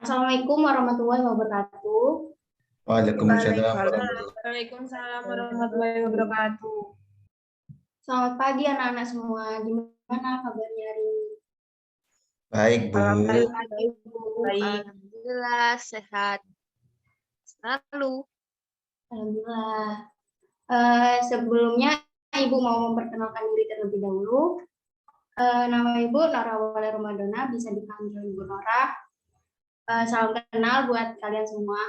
Assalamualaikum warahmatullahi wabarakatuh. Waalaikumsalam warahmatullahi Waalaikumsalam warahmatullahi wabarakatuh. Selamat pagi anak-anak semua. Gimana kabarnya hari ini? Baik, Bu. Alhamdulillah baik, Bu. Baik. Alhamdulillah sehat selalu. Alhamdulillah. Sebelumnya Ibu mau memperkenalkan diri terlebih dahulu. Nama Ibu Nora Wale Ramadana, bisa dipanggil Ibu Nora. Salam kenal buat kalian semua.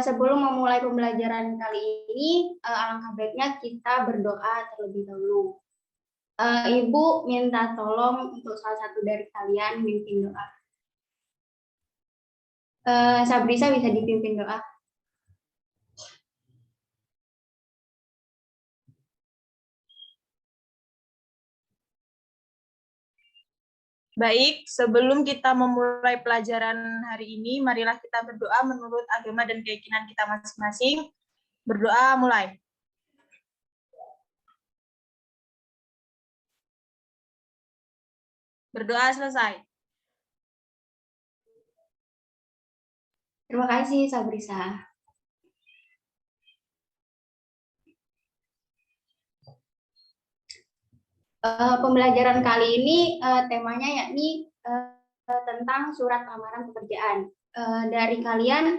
Sebelum memulai pembelajaran kali ini, alangkah baiknya kita berdoa terlebih dahulu. Ibu minta tolong untuk salah satu dari kalian mimpin doa. Sabrisa bisa dipimpin doa. Baik, sebelum kita memulai pelajaran hari ini, marilah kita berdoa menurut agama dan keyakinan kita masing-masing. Berdoa mulai. Berdoa selesai. Terima kasih, Sabrisa. Pembelajaran kali ini temanya yakni tentang surat lamaran pekerjaan. Dari kalian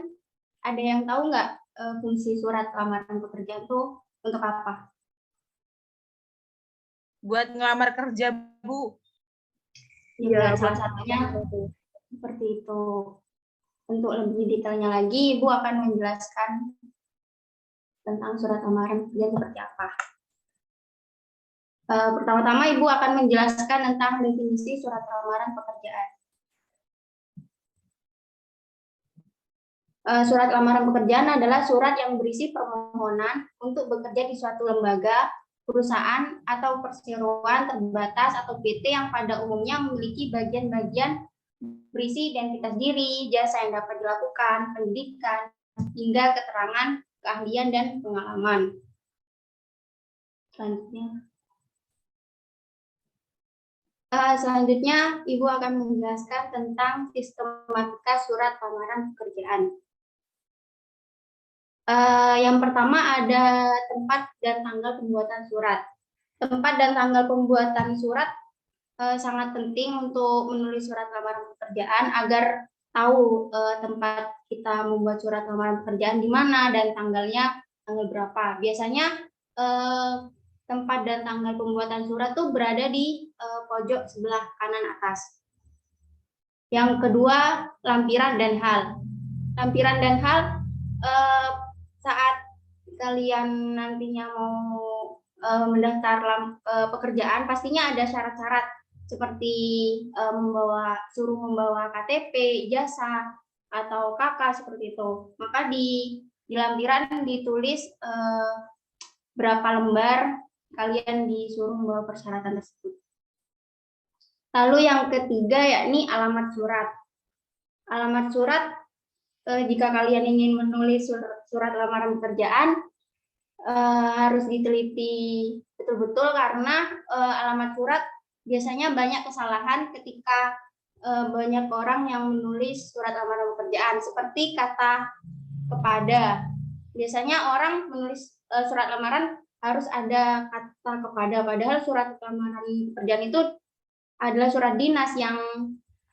ada yang tahu nggak fungsi surat lamaran pekerjaan itu untuk apa? Buat ngelamar kerja, Bu. Iya, salah satunya seperti itu. Untuk lebih detailnya lagi, Ibu akan menjelaskan tentang surat lamaran pekerjaan seperti apa. Pertama-tama Ibu akan menjelaskan tentang definisi surat lamaran pekerjaan. Surat lamaran pekerjaan adalah surat yang berisi permohonan untuk bekerja di suatu lembaga, perusahaan, atau perseroan terbatas atau PT yang pada umumnya memiliki bagian-bagian berisi identitas diri, jasa yang dapat dilakukan, pendidikan, hingga keterangan, keahlian, dan pengalaman. Selanjutnya, Ibu akan menjelaskan tentang sistematika surat lamaran pekerjaan. Yang pertama ada tempat dan tanggal pembuatan surat. Tempat dan tanggal pembuatan surat sangat penting untuk menulis surat lamaran pekerjaan agar tahu tempat kita membuat surat lamaran pekerjaan di mana dan tanggalnya tanggal berapa. Biasanya tempat dan tanggal pembuatan surat tuh berada di pojok sebelah kanan atas. Yang kedua, lampiran dan hal. Lampiran dan hal saat kalian nantinya mau mendaftar pekerjaan, pastinya ada syarat-syarat seperti suruh membawa KTP, ijazah, atau KK seperti itu. Maka di lampiran ditulis berapa lembar kalian disuruh membawa persyaratan tersebut. Lalu yang ketiga yakni alamat surat. Alamat surat jika kalian ingin menulis surat lamaran pekerjaan harus diteliti betul-betul karena alamat surat biasanya banyak kesalahan ketika banyak orang yang menulis surat lamaran pekerjaan seperti kata kepada. Biasanya orang menulis surat lamaran harus ada kata kepada, padahal surat lamaran pekerjaan itu adalah surat dinas yang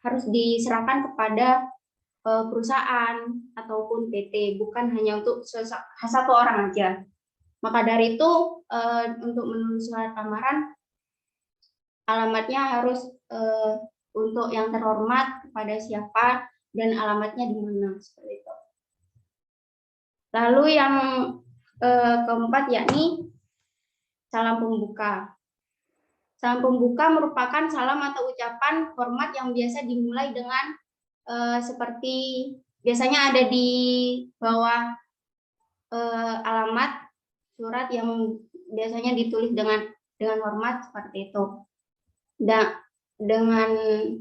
harus diserahkan kepada perusahaan ataupun PT, bukan hanya untuk satu orang aja. Maka dari itu untuk menulis surat lamaran alamatnya harus untuk yang terhormat kepada siapa dan alamatnya di mana seperti itu. Lalu yang keempat yakni salam pembuka. Salam pembuka merupakan salam atau ucapan hormat yang biasa dimulai dengan seperti biasanya ada di bawah alamat surat yang biasanya ditulis dengan hormat seperti itu. Dan dengan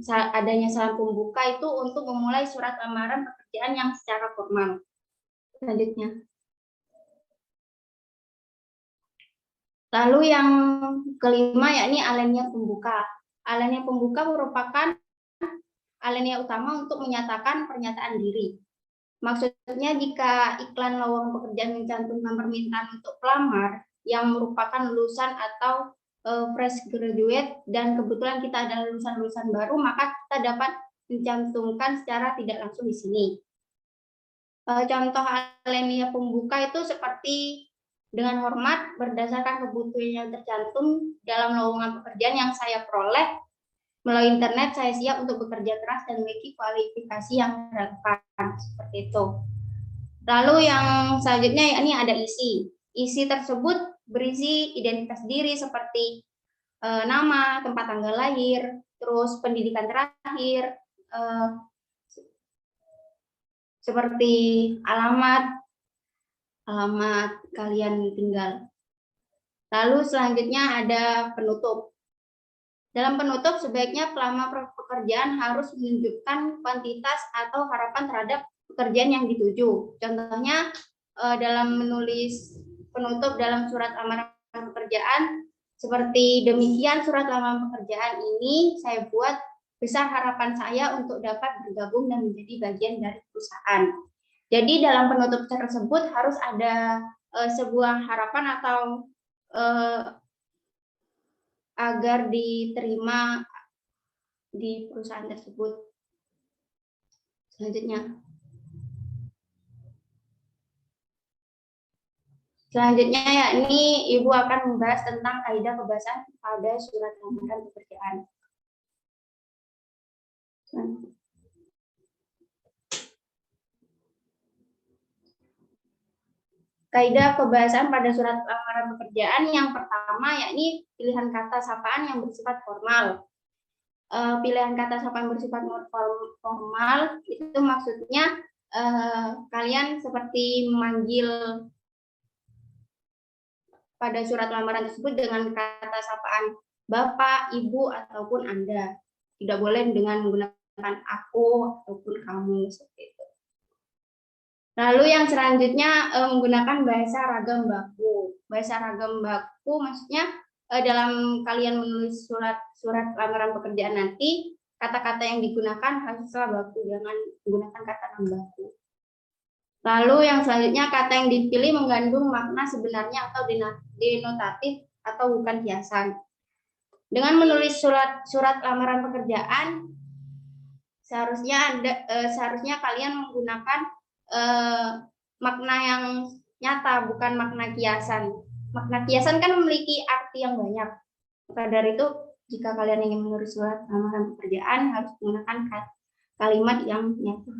adanya salam pembuka itu untuk memulai surat lamaran pekerjaan yang secara formal. Selanjutnya. Lalu yang kelima yakni alemnya pembuka. Alinea pembuka merupakan alinea utama untuk menyatakan pernyataan diri. Maksudnya jika iklan lowongan pekerjaan mencantumkan permintaan untuk pelamar yang merupakan lulusan atau fresh graduate dan kebetulan kita adalah lulusan-lulusan baru, maka kita dapat mencantumkan secara tidak langsung di sini. Contoh alinea pembuka itu seperti dengan hormat berdasarkan kebutuhan yang tercantum dalam lowongan pekerjaan yang saya peroleh melalui internet, saya siap untuk bekerja keras dan memiliki kualifikasi yang relevan, seperti itu. Lalu yang selanjutnya ini ada isi. Isi tersebut berisi identitas diri seperti nama, tempat tanggal lahir, terus pendidikan terakhir, seperti alamat kalian tinggal. Lalu selanjutnya ada penutup. Dalam penutup, sebaiknya pelamar pekerjaan harus menunjukkan kuantitas atau harapan terhadap pekerjaan yang dituju. Contohnya, dalam menulis penutup dalam surat lamaran pekerjaan, seperti demikian surat lamaran pekerjaan ini saya buat besar harapan saya untuk dapat bergabung dan menjadi bagian dari perusahaan. Jadi dalam penutup tersebut harus ada sebuah harapan atau agar diterima di perusahaan tersebut. Selanjutnya ya, ini Ibu akan membahas tentang kaidah kebahasan pada surat lamaran pekerjaan. Kaidah kebahasan pada surat lamaran pekerjaan yang pertama yakni pilihan kata sapaan yang bersifat formal. Pilihan kata sapaan bersifat formal itu maksudnya kalian seperti memanggil pada surat lamaran tersebut dengan kata sapaan Bapak, Ibu, ataupun Anda. Tidak boleh dengan menggunakan aku ataupun kamu, seperti itu. Lalu yang selanjutnya menggunakan bahasa ragam baku. Bahasa ragam baku maksudnya dalam kalian menulis surat lamaran pekerjaan nanti, kata-kata yang digunakan haruslah baku, jangan menggunakan kata non baku. Lalu yang selanjutnya kata yang dipilih mengandung makna sebenarnya atau denotatif atau bukan kiasan. Dengan menulis surat lamaran pekerjaan, seharusnya kalian menggunakan makna yang nyata, bukan makna kiasan. Makna kiasan kan memiliki arti yang banyak. Maka dari itu, jika kalian ingin menulis surat lamaran pekerjaan, harus menggunakan kalimat yang nyata.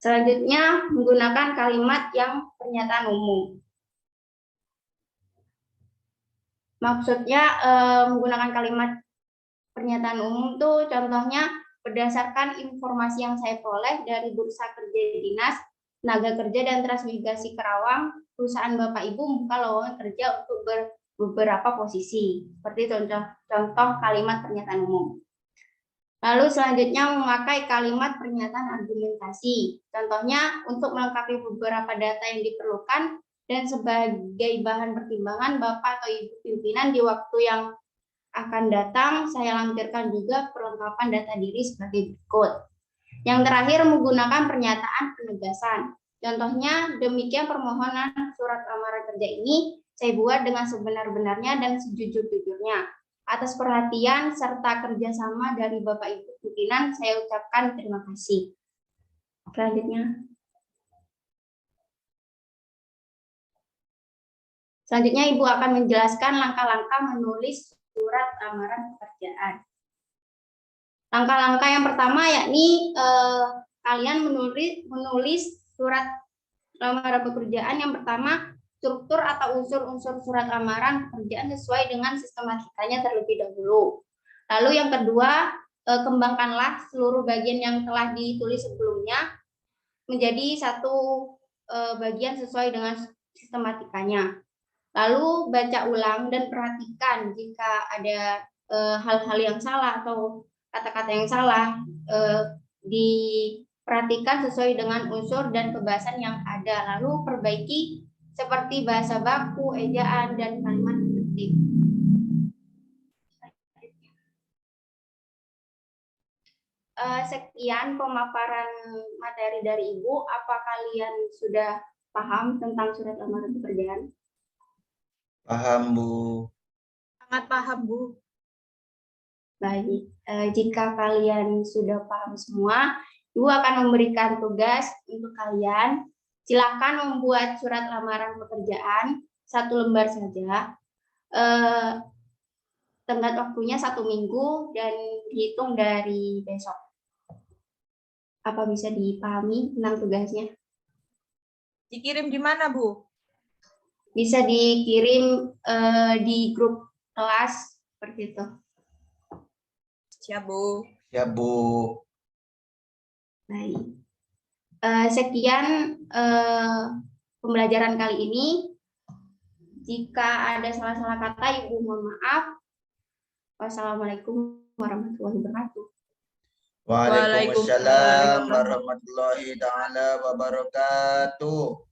Selanjutnya, menggunakan kalimat yang pernyataan umum. Maksudnya, menggunakan kalimat pernyataan umum itu contohnya berdasarkan informasi yang saya peroleh dari Bursa Kerja Dinas Tenaga Kerja dan Transmigrasi Karawang, perusahaan Bapak Ibu membuka lowongan kerja untuk beberapa posisi. Seperti contoh kalimat pernyataan umum. Lalu selanjutnya memakai kalimat pernyataan argumentasi. Contohnya untuk melengkapi beberapa data yang diperlukan dan sebagai bahan pertimbangan Bapak atau Ibu pimpinan di waktu yang akan datang, saya lampirkan juga perlengkapan data diri sebagai berikut. Yang terakhir menggunakan pernyataan penegasan. Contohnya demikian permohonan surat lamaran kerja ini saya buat dengan sebenar-benarnya dan sejujur-jujurnya. Atas perhatian serta kerjasama dari Bapak Ibu pimpinan, saya ucapkan terima kasih. Selanjutnya Ibu akan menjelaskan langkah-langkah menulis surat lamaran pekerjaan. Langkah-langkah yang pertama yakni kalian menulis surat lamaran pekerjaan. Yang pertama, struktur atau unsur-unsur surat lamaran pekerjaan sesuai dengan sistematikanya terlebih dahulu. Lalu yang kedua, kembangkanlah seluruh bagian yang telah ditulis sebelumnya menjadi satu bagian sesuai dengan sistematikanya. Lalu baca ulang dan perhatikan jika ada hal-hal yang salah atau kata-kata yang salah, diperhatikan sesuai dengan unsur dan pembahasan yang ada. Lalu perbaiki seperti bahasa baku, ejaan, dan kalimat penting. sekian pemaparan materi dari Ibu. Apa kalian sudah paham tentang surat lamaran pekerjaan? Paham, Bu. Sangat paham, Bu. Baik, jika kalian sudah paham semua, Ibu akan memberikan tugas untuk kalian. Silakan membuat surat lamaran pekerjaan 1 lembar saja. Tenggat waktunya 1 minggu dan dihitung dari besok. Apa bisa dipahami tentang tugasnya? Dikirim di mana, Bu? Bisa dikirim di grup kelas seperti itu. Siap, Bu. Ya, Bu. Baik. Sekian pembelajaran kali ini. Jika ada salah-salah kata, Ibu mohon maaf. Wassalamualaikum warahmatullahi wabarakatuh. Waalaikumsalam warahmatullahi taala wabarakatuh.